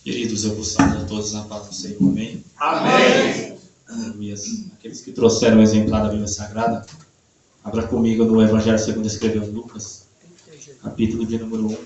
Queridos, eu vos saúdo a todos na paz do Senhor. Amém? Amém. Aqueles que trouxeram o exemplar da Bíblia Sagrada, abra comigo no Evangelho segundo escreveu Lucas, capítulo de número 1.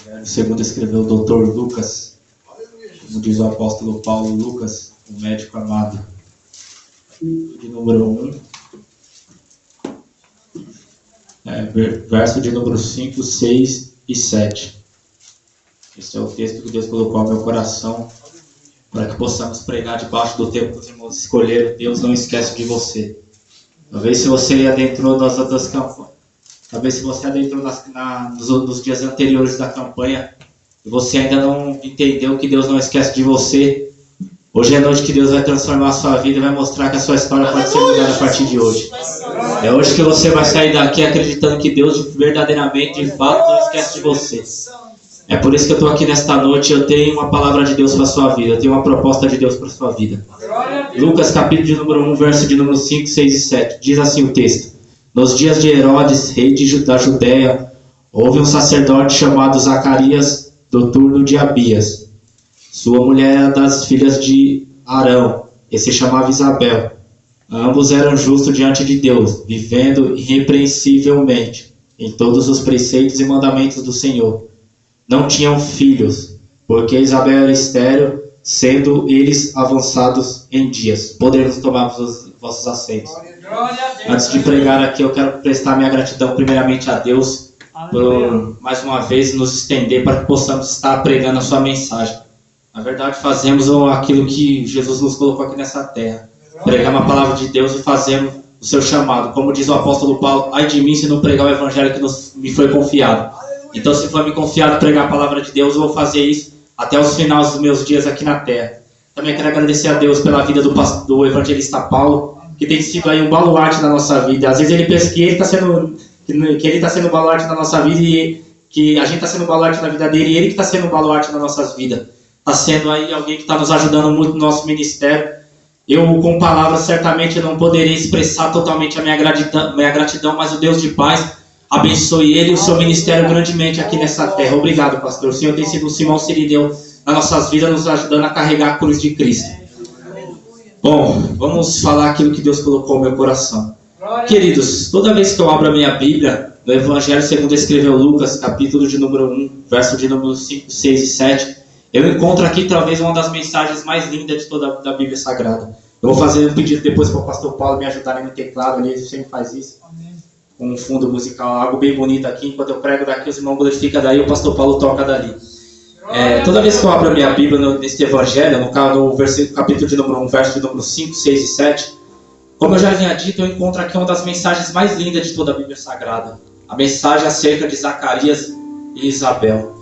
Evangelho segundo escreveu o doutor Lucas, como diz o apóstolo Paulo Lucas, o médico amado. Capítulo de número 1. Verso de número 5, 6 e 7. Esse é o texto que Deus colocou ao meu coração para que possamos pregar debaixo do tempo que os irmãos escolheram. Deus não esquece de você. Talvez se você adentrou nas outras campanhas, talvez se você adentrou nos dias anteriores da campanha e você ainda não entendeu que Deus não esquece de você, hoje é noite que Deus vai transformar a sua vida e vai mostrar que a sua história pode ser mudada a partir de hoje. É hoje que você vai sair daqui acreditando que Deus verdadeiramente, de fato, não esquece de você. É por isso que eu estou aqui nesta noite. Eu tenho uma palavra de Deus para a sua vida. Eu tenho uma proposta de Deus para a sua vida. Lucas capítulo de número 1, verso de número 5, 6 e 7. Diz assim o texto: Nos dias de Herodes, rei da Judéia, houve um sacerdote chamado Zacarias, do turno de Abias. Sua mulher era das filhas de Arão, e se chamava Isabel. Ambos eram justos diante de Deus, vivendo irrepreensivelmente em todos os preceitos e mandamentos do Senhor. Não tinham filhos, porque Isabel era estéril, sendo eles avançados em dias. Podemos tomar os vossos assentos. Antes de pregar aqui, eu quero prestar minha gratidão primeiramente a Deus por mais uma vez nos estender para que possamos estar pregando a sua mensagem. Na verdade, fazemos aquilo que Jesus nos colocou aqui nessa terra. Pregar uma palavra de Deus e fazemos o seu chamado. Como diz o apóstolo Paulo: ai de mim se não pregar o evangelho que me foi confiado. Então, se foi me confiado pregar a palavra de Deus, eu vou fazer isso até os finais dos meus dias aqui na terra. Também quero agradecer a Deus pela vida do evangelista Paulo, que tem sido aí um baluarte na nossa vida. Às vezes ele pensa que ele está sendo um baluarte na nossa vida e que a gente está sendo um baluarte na vida dele e ele que está sendo um baluarte nas nossas vidas. Está sendo aí alguém que está nos ajudando muito no nosso ministério. Eu, com palavras, certamente não poderia expressar totalmente a minha gratidão, mas o Deus de paz abençoe ele e o seu ministério grandemente aqui nessa terra. Obrigado, pastor. O Senhor tem sido um Simão Sirineu nas nossas vidas, nos ajudando a carregar a cruz de Cristo. Bom, vamos falar aquilo que Deus colocou no meu coração. Queridos, toda vez que eu abro a minha Bíblia, no Evangelho segundo escreveu Lucas, capítulo de número 1, verso de número 5, 6 e 7, eu encontro aqui talvez uma das mensagens mais lindas de toda a Bíblia Sagrada. Eu vou fazer um pedido depois para o pastor Paulo me ajudar no teclado, ele sempre faz isso. Amém. Com um fundo musical, algo bem bonito aqui. Enquanto eu prego daqui, os irmãos glorificam daí, o pastor Paulo toca dali. Toda vez que eu abro a minha Bíblia neste Evangelho, no capítulo de número 1, verso de número 5, 6 e 7, como eu já havia dito, eu encontro aqui uma das mensagens mais lindas de toda a Bíblia Sagrada. A mensagem acerca de Zacarias e Isabel.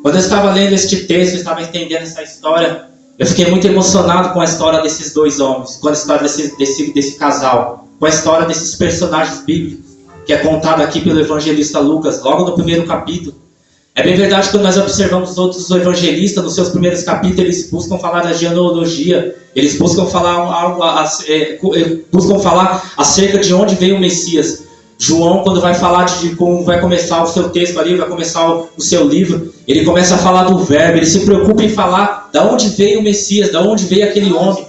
Quando eu estava lendo este texto, eu estava entendendo essa história, eu fiquei muito emocionado com a história desses dois homens, com a história desse casal, com a história desses personagens bíblicos, que é contada aqui pelo evangelista Lucas, logo no primeiro capítulo. É bem verdade que quando nós observamos outros evangelistas, nos seus primeiros capítulos, eles buscam falar da genealogia, eles buscam falar acerca de onde veio o Messias. João, quando vai falar de como vai começar o seu texto ali, vai começar o seu livro, ele começa a falar do verbo, ele se preocupa em falar de onde veio o Messias, de onde veio aquele homem.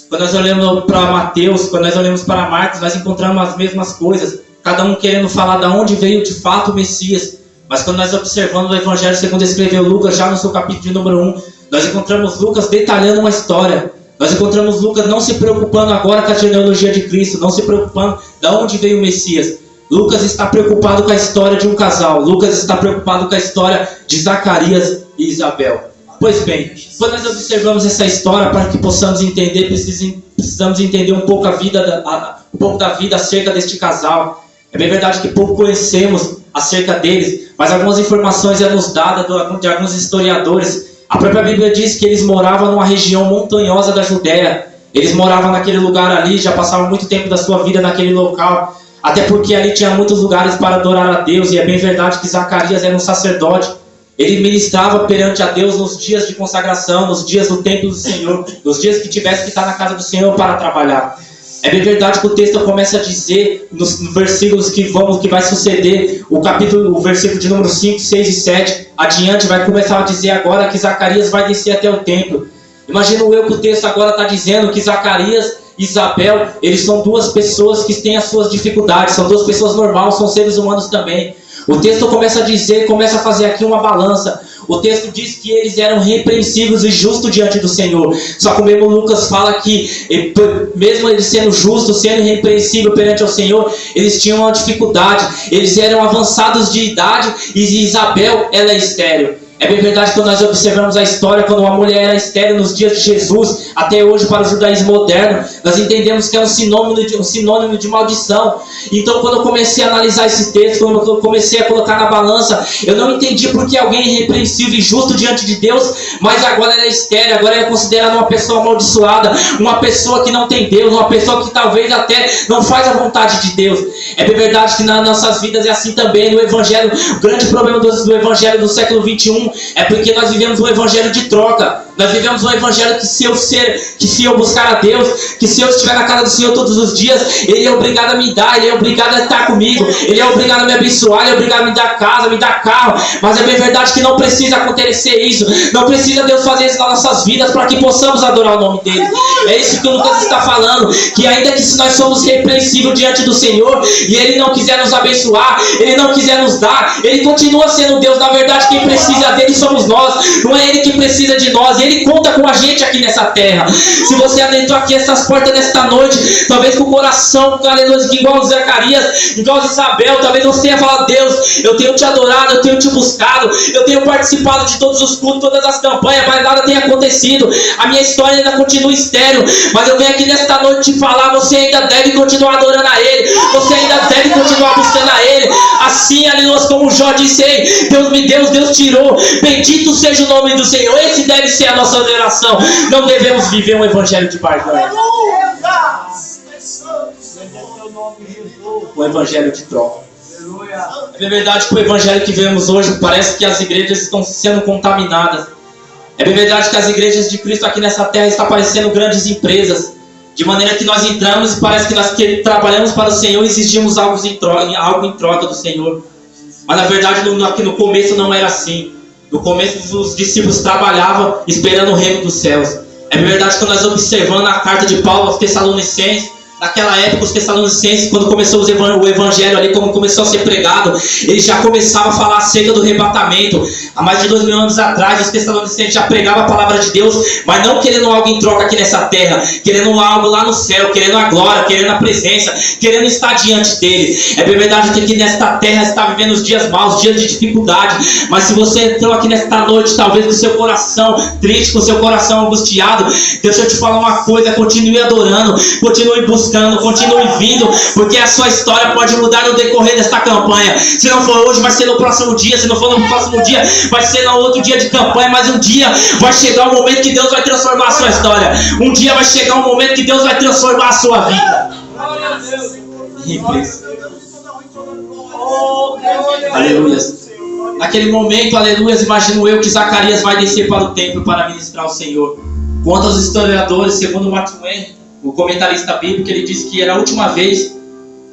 Quando nós olhamos para Mateus, quando nós olhamos para Marcos, nós encontramos as mesmas coisas, cada um querendo falar de onde veio de fato o Messias. Mas quando nós observamos o Evangelho segundo escreveu Lucas, já no seu capítulo de número 1, nós encontramos Lucas detalhando uma história. Nós encontramos Lucas não se preocupando agora com a genealogia de Cristo, não se preocupando de onde veio o Messias. Lucas está preocupado com a história de um casal. Lucas está preocupado com a história de Zacarias e Isabel. Pois bem, quando nós observamos essa história, para que possamos entender, precisamos entender um pouco da vida acerca deste casal. É bem verdade que pouco conhecemos acerca deles, mas algumas informações é nos dadas de alguns historiadores. A própria Bíblia diz que eles moravam numa região montanhosa da Judéia. Eles moravam naquele lugar ali, já passavam muito tempo da sua vida naquele local. Até porque ali tinha muitos lugares para adorar a Deus. E é bem verdade que Zacarias era um sacerdote. Ele ministrava perante a Deus nos dias de consagração, nos dias do templo do Senhor, nos dias que tivesse que estar na casa do Senhor para trabalhar. É bem verdade que o texto começa a dizer, nos versículos que vai suceder, o versículo de número 5, 6 e 7, adiante, vai começar a dizer agora que Zacarias vai descer até o templo. Imagino eu que o texto agora está dizendo que Zacarias e Isabel, eles são duas pessoas que têm as suas dificuldades, são duas pessoas normais, são seres humanos também. O texto começa a dizer, começa a fazer aqui uma balança. O texto diz que eles eram repreensíveis e justos diante do Senhor. Só que o mesmo Lucas fala que, mesmo eles sendo justos, sendo irrepreensíveis perante o Senhor, eles tinham uma dificuldade. Eles eram avançados de idade e Isabel, ela é estéril. É bem verdade que quando nós observamos a história, quando uma mulher era estéril nos dias de Jesus, até hoje para o judaísmo moderno, nós entendemos que é um sinônimo de maldição. Então, quando eu comecei a analisar esse texto, quando eu comecei a colocar na balança, eu não entendi porque alguém é irrepreensível e justo diante de Deus, mas agora ela é estéril, agora ela é considerada uma pessoa amaldiçoada, uma pessoa que não tem Deus, uma pessoa que talvez até não faz a vontade de Deus. É bem verdade que nas nossas vidas é assim também. No Evangelho, o grande problema do Evangelho do século 21 é porque nós vivemos um evangelho de troca. Nós vivemos um evangelho que se eu buscar a Deus, que se eu estiver na casa do Senhor todos os dias, Ele é obrigado a me dar, Ele é obrigado a estar comigo, Ele é obrigado a me abençoar, Ele é obrigado a me dar casa, me dar carro. Mas é bem verdade que não precisa acontecer isso. Não precisa Deus fazer isso nas nossas vidas para que possamos adorar o nome dEle. É isso que o Lucas está falando, que ainda que se nós somos repreensíveis diante do Senhor, e Ele não quiser nos abençoar, Ele não quiser nos dar, Ele continua sendo Deus. Na verdade, quem precisa dEle somos nós, não é Ele que precisa de nós. Ele conta com a gente aqui nessa terra. Se você adentrou aqui essas portas nesta noite, talvez com o coração, aleluia, igual Zacarias, igual Isabel, talvez você ia falar: Deus, eu tenho te adorado, eu tenho te buscado, eu tenho participado de todos os cultos, todas as campanhas, mas nada tem acontecido, a minha história ainda continua estéril. Mas eu venho aqui nesta noite te falar: você ainda deve continuar adorando a Ele, você ainda deve continuar buscando a Ele. Assim, aleluia, como Jó disse: Ei, Deus me deu, Deus tirou, bendito seja o nome do Senhor. Esse deve ser a nossa oração. Não devemos viver um evangelho de barganha, um evangelho de troca. É verdade que o evangelho que vemos hoje parece que as igrejas estão sendo contaminadas. É verdade que as igrejas de Cristo aqui nessa terra estão parecendo grandes empresas, de maneira que nós entramos e parece que nós trabalhamos para o Senhor e exigimos algo em troca do Senhor. Mas na verdade aqui no começo não era assim. No começo os discípulos trabalhavam esperando o reino dos céus. É verdade que nós observando a carta de Paulo aos Tessalonicenses, naquela época os Tessalonicenses, quando começou o evangelho ali, como começou a ser pregado, eles já começavam a falar acerca do arrebatamento. Há mais de 2000 anos atrás, os Tessalonicenses já pregavam a palavra de Deus, mas não querendo algo em troca aqui nessa terra, querendo algo lá no céu, querendo a glória, querendo a presença, querendo estar diante dele. É verdade que aqui nesta terra está vivendo os dias maus, dias de dificuldade, mas se você entrou aqui nesta noite, talvez com o seu coração triste, com o seu coração angustiado, deixa eu te falar uma coisa: continue adorando, continue buscando, continue vindo, porque a sua história pode mudar no decorrer desta campanha. Se não for hoje, vai ser no próximo dia. Se não for no próximo dia, vai ser no outro dia de campanha. Mas um dia vai chegar o momento que Deus vai transformar a sua história. Um dia vai chegar o momento que Deus vai transformar a sua vida. Aleluia. Naquele momento, aleluia, imagino eu que Zacarias vai descer para o templo para ministrar ao Senhor. Quanto aos historiadores, segundo Matthew Henry, o comentarista bíblico, ele disse que era a última vez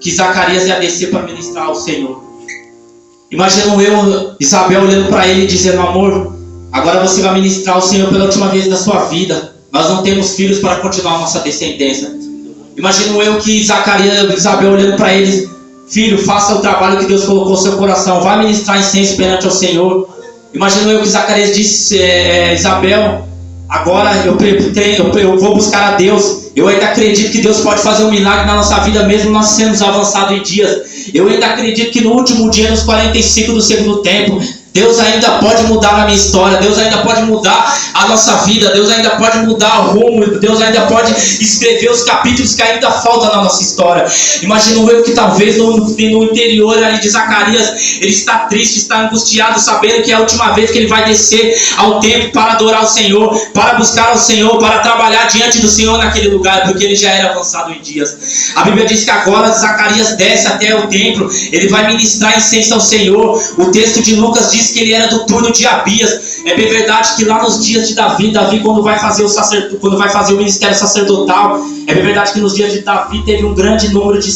que Zacarias ia descer para ministrar ao Senhor. Imagino eu, Isabel, olhando para ele e dizendo: amor, agora você vai ministrar ao Senhor pela última vez da sua vida. Nós não temos filhos para continuar a nossa descendência. Imagino eu que Isabel olhando para ele: filho, faça o trabalho que Deus colocou no seu coração, vai ministrar incenso perante ao Senhor. Imagino eu que Zacarias disse: Isabel, agora eu vou buscar a Deus. Eu ainda acredito que Deus pode fazer um milagre na nossa vida, mesmo nós sendo avançados em dias. Eu ainda acredito que no último dia, nos 45 do segundo tempo, Deus ainda pode mudar a minha história, Deus ainda pode mudar a nossa vida, Deus ainda pode mudar o rumo, Deus ainda pode escrever os capítulos que ainda faltam na nossa história. Imagino eu que talvez no interior ali de Zacarias, ele está triste, está angustiado, sabendo que é a última vez que ele vai descer ao templo para adorar o Senhor, para buscar ao Senhor, para trabalhar diante do Senhor naquele lugar, porque ele já era avançado em dias. A Bíblia diz que agora Zacarias desce até o templo, ele vai ministrar incenso ao Senhor. O texto de Lucas diz disse que ele era do turno de Abias. É bem verdade que lá nos dias de Davi quando vai fazer o ministério sacerdotal, é bem verdade que nos dias de Davi teve um grande número de sacerdotes